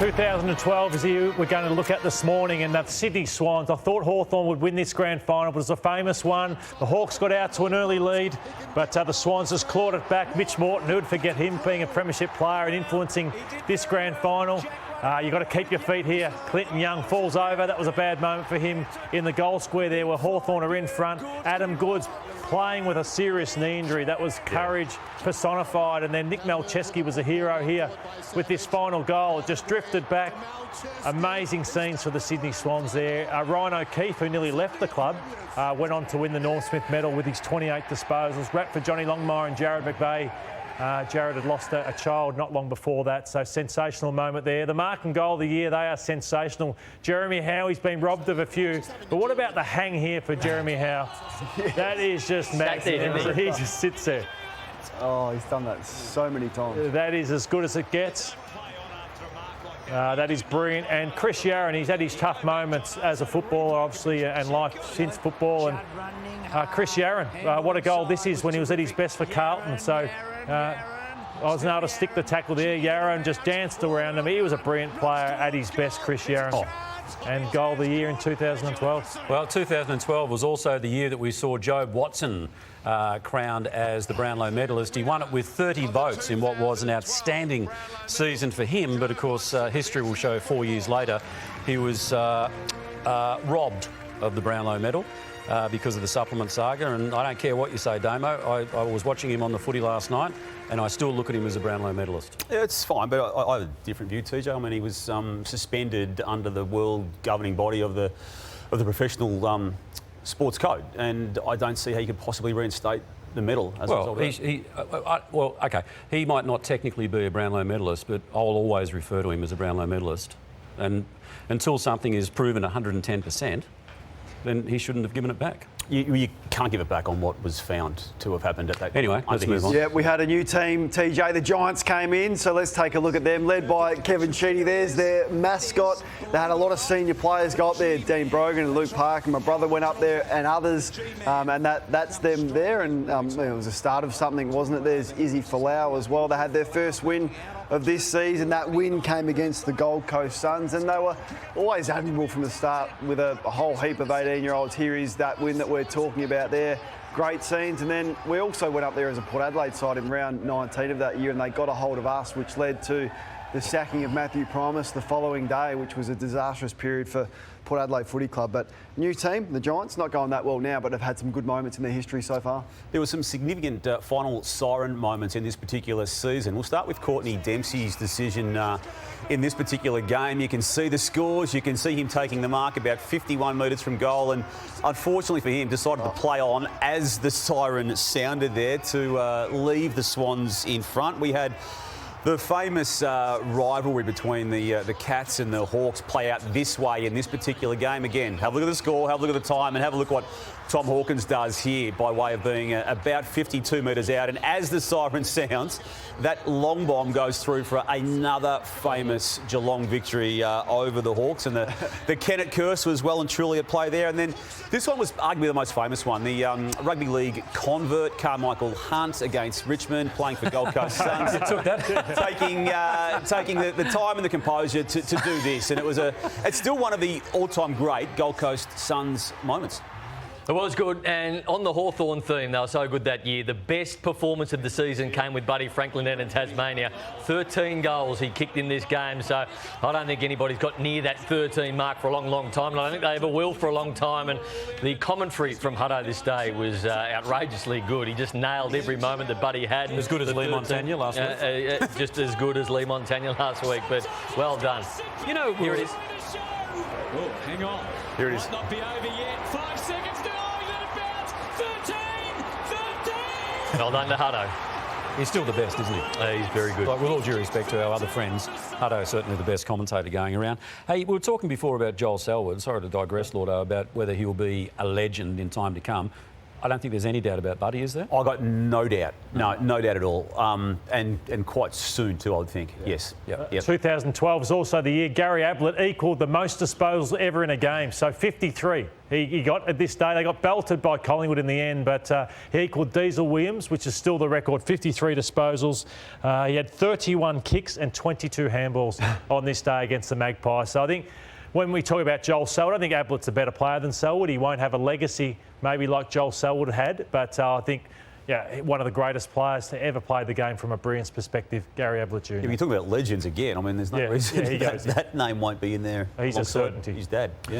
2012 is the year we're going to look at this morning, and the Sydney Swans. I thought Hawthorn would win this grand final, but it was a famous one. The Hawks got out to an early lead, but the Swans just clawed it back. Mitch Morton, who would forget him being a premiership player and influencing this grand final. You've got to keep your feet here. Clinton Young falls over. That was a bad moment for him in the goal square there, where Hawthorn are in front. Adam Goods playing with a serious knee injury. That was courage personified. And then Nick Malcheski was a hero here with this final goal. It just drifted back. Amazing scenes for the Sydney Swans there. Ryan O'Keefe, who nearly left the club, went on to win the Norm Smith medal with his 28 disposals. Rap for Johnny Longmire and Jared McVeigh. Jared had lost a child not long before that, so sensational moment there. The mark and goal of the year, they are sensational. Jeremy Howe, he's been robbed of a few. But what about the hang here for Jeremy Howe? That is just magnificent. He just sits there. Oh, he's done that so many times. That is as good as it gets. That is brilliant. And Chris Yarran, he's had his tough moments as a footballer, obviously, and life since football. And Chris Yarran, what a goal this is when he was at his best for Carlton. So I was able to stick the tackle there. Yarran just danced around him. He was a brilliant player at his best, Chris Yarran. Oh. And goal of the year in 2012. Well, 2012 was also the year that we saw Jobe Watson crowned as the Brownlow medalist. He won it with 30 votes in what was an outstanding season for him. But, of course, history will show 4 years later he was robbed of the Brownlow medal because of the supplement saga. And I don't care what you say, Damo. I was watching him on the footy last night, and I still look at him as a Brownlow medalist. Yeah, it's fine, but I have a different view, TJ. I mean, he was suspended under the world governing body of the professional sports code, and I don't see how you could possibly reinstate the medal as a result of that. Well, OK, he might not technically be a Brownlow medalist, but I'll always refer to him as a Brownlow medalist. And until something is proven 110%, then he shouldn't have given it back. You can't give it back on what was found to have happened at that. Anyway, let's move on. Yeah, we had a new team, TJ. The Giants came in, so let's take a look at them, led by Kevin Sheedy. There's their mascot. They had a lot of senior players go up there, Dean Brogan and Luke Park, and my brother went up there and others, and that's them there. And it was a start of something, wasn't it? There's Izzy Folau as well. They had their first win of this season. That win came against the Gold Coast Suns, and they were always admirable from the start with a whole heap of 18-year-olds. Here is that win that we're talking about there. Great scenes. And then we also went up there as a Port Adelaide side in round 19 of that year, and they got a hold of us, which led to the sacking of Matthew Primus the following day, which was a disastrous period for Port Adelaide Footy Club. But new team, the Giants, not going that well now, but have had some good moments in their history so far. There were some significant final siren moments in this particular season. We'll start with Courtney Dempsey's decision in this particular game. You can see the scores. You can see him taking the mark about 51 metres from goal, and unfortunately for him, decided to play on as the siren sounded there to leave the Swans in front. We had the famous rivalry between the Cats and the Hawks play out this way in this particular game. Again, have a look at the score, have a look at the time, and have a look what Tom Hawkins does here by way of being about 52 metres out. And as the siren sounds, that long bomb goes through for another famous Geelong victory over the Hawks. And the Kennett curse was well and truly at play there. And then this one was arguably the most famous one. The Rugby League convert, Carmichael Hunt, against Richmond, playing for Gold Coast Suns. Took that. taking the time and the composure to do this. And it's still one of the all-time great Gold Coast Suns moments. It was good, and on the Hawthorn theme, they were so good that year. The best performance of the season came with Buddy Franklin down in Tasmania. 13 goals he kicked in this game, so I don't think anybody's got near that 13 mark for a long, long time, and I don't think they ever will for a long time. And the commentary from Hutto this day was outrageously good. He just nailed every moment that Buddy had. As good as Lee Montagna last week. Just as good as Lee Montagna last week, but well done. You know, here it is. Oh, hang on. Here it is. Must not be over yet. 5 seconds to go. Let it bounce. 13. Well done to Hutto. He's still the best, isn't he? He's very good. Like, with all due respect to our other friends, Hutto is certainly the best commentator going around. Hey, we were talking before about Joel Selwood. Sorry to digress, Llordo, about whether he'll be a legend in time to come. I don't think there's any doubt about Buddy, is there? I got no doubt. No doubt at all. And quite soon too, I would think. Yes. Yep. 2012 was also the year Gary Ablett equalled the most disposals ever in a game. So 53 he got at this day. They got belted by Collingwood in the end, but he equalled Diesel Williams, which is still the record, 53 disposals. He had 31 kicks and 22 handballs on this day against the Magpies. So I think when we talk about Joel Selwood, I think Ablett's a better player than Selwood. He won't have a legacy maybe like Joel Selwood had, but I think one of the greatest players to ever play the game from a brilliance perspective, Gary Ablett Jr. If you're talking about legends again, I mean, there's no reason that name won't be in there. He's a certainty. His dad. Yeah.